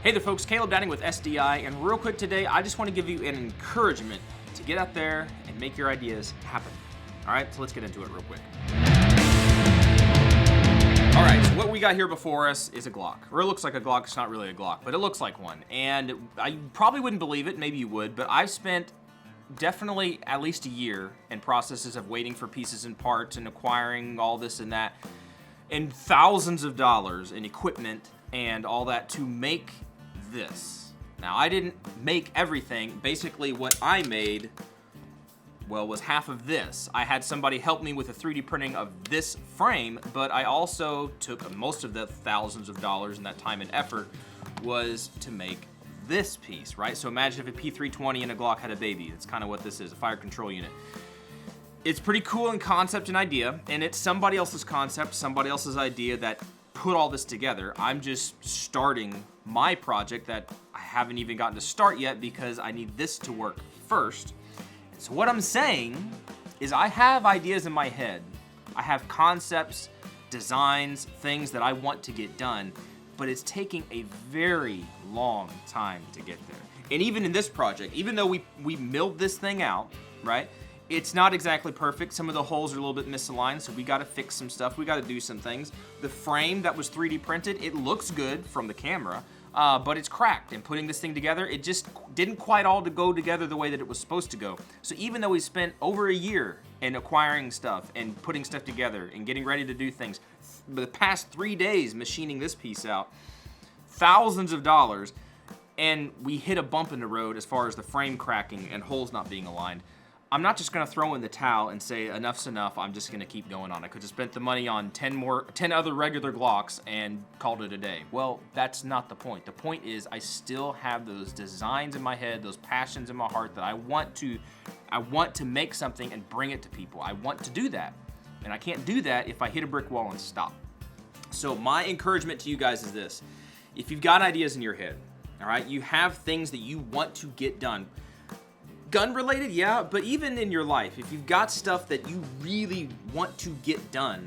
Hey there folks, Caleb Downing with SDI, and real quick today, I just want to give you an encouragement to get out there and make your ideas happen. All right, so let's get into it real quick. All right, so what we got here before us is a Glock. Or it looks like a Glock, it's not really a Glock, but it looks like one. And I probably wouldn't believe it, maybe you would, but I've spent definitely at least a year in processes of waiting for pieces and parts and acquiring all this and that, and thousands of dollars in equipment and all that to make this. Now, I didn't make everything. Basically, what I made, well, was half of this. I had somebody help me with the 3D printing of this frame, but I also took most of the thousands of dollars and that time and effort was to make this piece, right? So imagine if a P320 and a Glock had a baby. That's kind of what this is, a fire control unit. It's pretty cool in concept and idea, and it's somebody else's concept, somebody else's idea that put all this together. I'm just starting my project that I haven't even gotten to start yet because I need this to work first. And so what I'm saying is I have ideas in my head. I have concepts, designs, things that I want to get done, but it's taking a very long time to get there. And even in this project, even though we milled this thing out, right? It's not exactly perfect. Some of the holes are a little bit misaligned, so we gotta fix some stuff. We gotta do some things. The frame that was 3D printed, it looks good from the camera, but it's cracked. And putting this thing together, it just didn't quite all to go together the way that it was supposed to go. So even though we spent over a year in acquiring stuff and putting stuff together and getting ready to do things, the past 3 days machining this piece out, thousands of dollars, and we hit a bump in the road as far as the frame cracking and holes not being aligned. I'm not just gonna throw in the towel and say enough's enough, I'm just gonna keep going on. I could have spent the money on 10 other regular Glocks and called it a day. Well, that's not the point. The point is I still have those designs in my head, those passions in my heart that I want to make something and bring it to people. I want to do that. And I can't do that if I hit a brick wall and stop. So my encouragement to you guys is this. If you've got ideas in your head, all right, you have things that you want to get done, gun related, yeah, but even in your life, if you've got stuff that you really want to get done,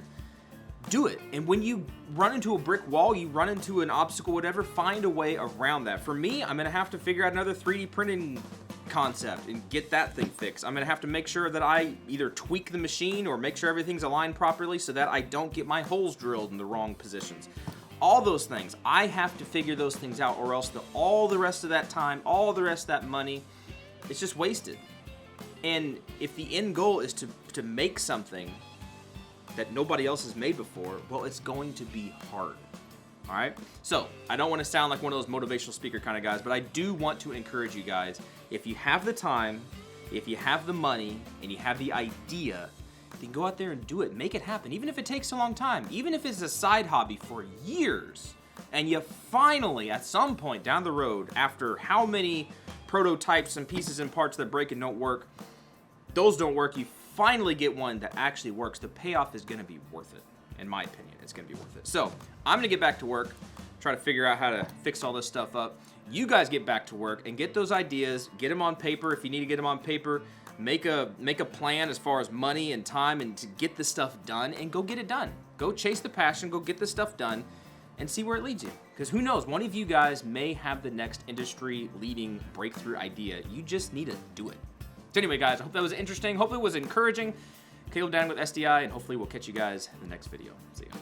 do it. And when you run into a brick wall, you run into an obstacle, whatever, find a way around that. For me, I'm gonna have to figure out another 3D printing concept and get that thing fixed. I'm gonna have to make sure that I either tweak the machine or make sure everything's aligned properly so that I don't get my holes drilled in the wrong positions. All those things, I have to figure those things out, or else all the rest of that time, all the rest of that money, it's just wasted. And if the end goal is to make something that nobody else has made before, well, it's going to be hard. All right? So I don't want to sound like one of those motivational speaker kind of guys, but I do want to encourage you guys, if you have the time, if you have the money, and you have the idea, then go out there and do it. Make it happen. Even if it takes a long time, even if it's a side hobby for years, and you finally, at some point down the road, after how many prototypes and pieces and parts that break and don't work, those don't work, you finally get one that actually works, the payoff is gonna be worth it. In my opinion, it's gonna be worth it. So I'm gonna get back to work, try to figure out how to fix all this stuff up. You guys get back to work and get those ideas, get them on paper if you need to get them on paper, make a plan as far as money and time and to get this stuff done, and go get it done. Go chase the passion, go get this stuff done, and see where it leads you. Because who knows, one of you guys may have the next industry-leading breakthrough idea. You just need to do it. So anyway, guys, I hope that was interesting. Hopefully it was encouraging. Caleb Downing with SDI, and hopefully we'll catch you guys in the next video. See ya.